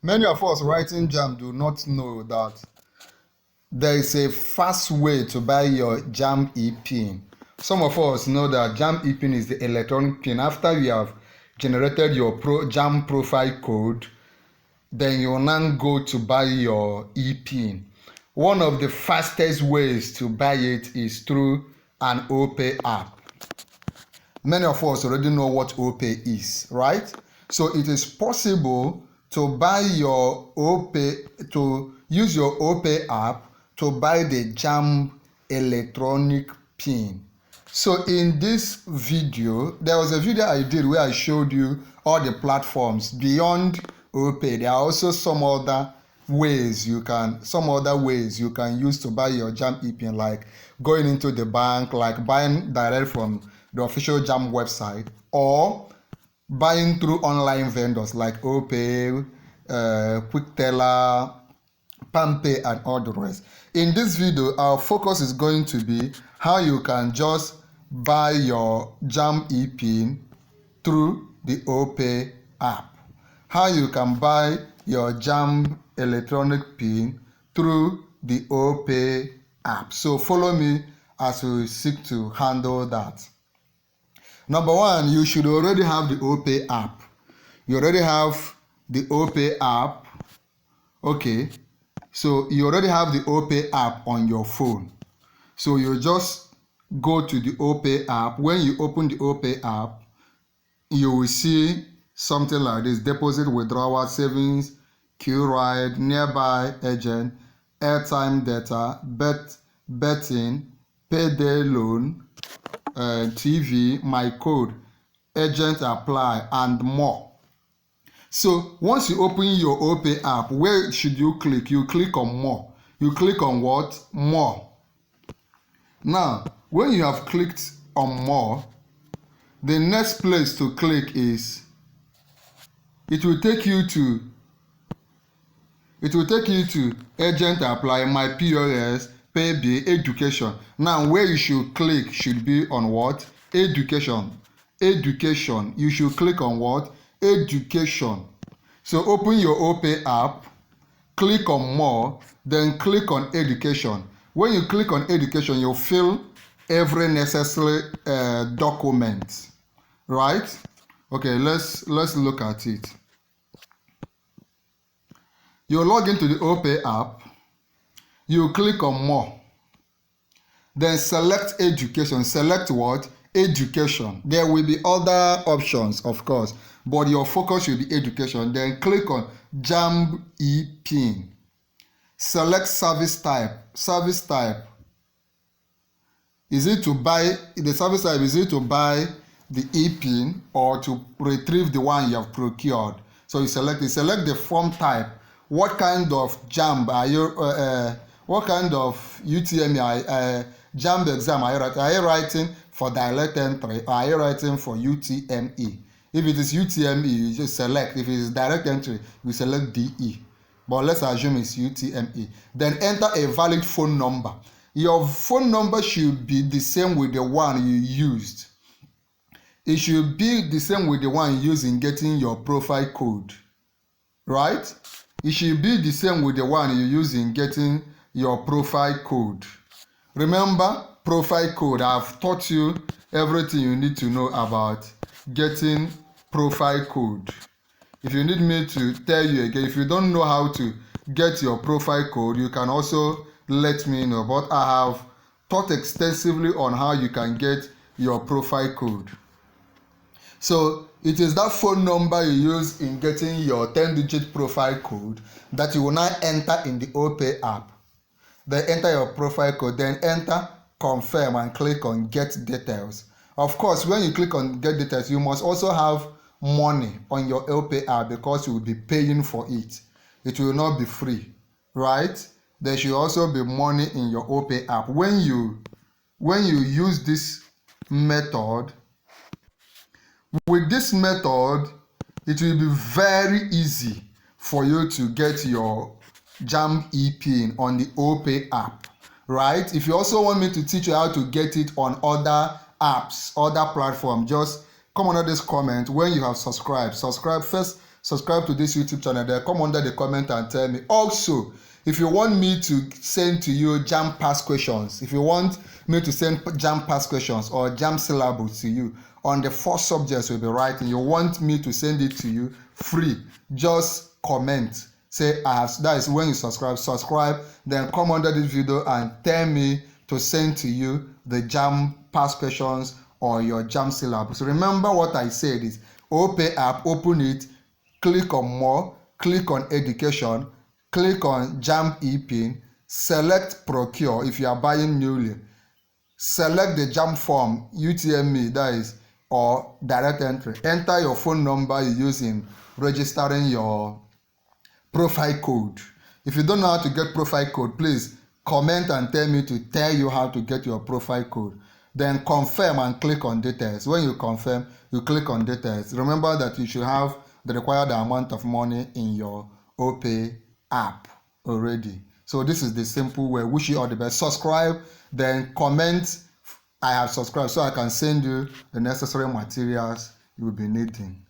Many of us writing JAMB do not know that there is a fast way to buy your JAMB e-pin. Some of us know that JAMB e-pin is the electronic pin. After you have generated your JAMB profile code, then you will now go to buy your e-pin. One of the fastest ways to buy it is through an OPAY app. Many of us already know what OPAY is, right? So it is possible to buy your OPAY, to use your OPAY app to buy the JAMB electronic pin. So in this video, there was a video I did where I showed you all the platforms beyond OPAY. There are also some other ways you can use to buy your JAMB e-pin, like going into the bank, like buying direct from the official JAMB website, or buying through online vendors like OPAY, QuickTeller, PalmPay, and all the rest. In this video, our focus is going to be how you can just buy your JAMB e-pin through the OPAY app. How you can buy your JAMB electronic pin through the OPAY app. So follow me as we seek to handle that. Number one, you should already have the OPAY app. You already have the OPAY app. Okay, so you already have the OPAY app on your phone. So you just go to the OPAY app. When you open the OPAY app, you will see something like this: deposit, withdrawal, savings, queue ride, nearby agent, airtime data, betting, payday loan, TV, my code, agent apply, and more. So once you open your OPAY app, where should you click? You click on more. You click on what? More. Now, when you have clicked on more, the next place to click is, it will take you to agent apply, my POS, payday, education. Now where you should click should be on what? Education. You should click on what? Education. So open your OPAY app, click on more, then click on education. When you click on education, you'll fill every necessary document, right? Okay, let's look at it. You log into the OPAY app, you click on more, then select education. Select what? Education. There will be other options, of course, but your focus should be education. Then click on JAMB e-pin. Select service type. Service type. Is it to buy the service type? Is it to buy the e-pin or to retrieve the one you have procured? So you select it. Select the form type. What kind of JAMB are you? What kind of UTME JAMB exam are you writing? Are you writing for direct entry or are you writing for UTME? If it is UTME, you just select. If it is direct entry, you select DE. But let's assume it's UTME. Then enter a valid phone number. Your phone number should be the same with the one you used. It should be the same with the one you used in getting your profile code, right? It should be the same with the one you use in getting your profile code. Remember, profile code. I've taught you everything you need to know about getting profile code. If you need me to tell you again, if you don't know how to get your profile code, you can also let me know. But I have taught extensively on how you can get your profile code. So it is that phone number you use in getting your 10-digit profile code that you will now enter in the OPAY app. Then enter your profile code, then enter confirm and click on get details. Of course, when you click on get details, you must also have money on your OPAY app because you will be paying for it. It will not be free, right? There should also be money in your OPAY app. When you use this method, with this method, it will be very easy for you to get your JAMB e-pin on the OPAY app, right? If you also want me to teach you how to get it on other apps, other platforms, just come under this comment when you have subscribed. Subscribe first. subscribe to this YouTube channel, then come under the comment and tell me. Also, if you want me to send to you JAMB past questions, if you want me to send JAMB past questions or JAMB syllabus to you on the 4 subjects we'll be writing, you want me to send it to you free, just comment. Say as that is when you subscribe, then come under this video and tell me to send to you the JAMB past questions or your JAMB syllabus. Remember what I said is OPAY app, open it, click on more, click on education, click on JAMB ePin, select procure if you are buying newly, select the JAMB form UTME, that is, or direct entry. Enter your phone number you use in registering your profile code. If you don't know how to get profile code, please comment and tell me to tell you how to get your profile code. Then confirm and click on details. When you confirm, you click on details. Remember that you should have the required amount of money in your OPAY app already. So this is the simple way. Wish you all the best. Subscribe, then comment I have subscribed so I can send you the necessary materials you will be needing.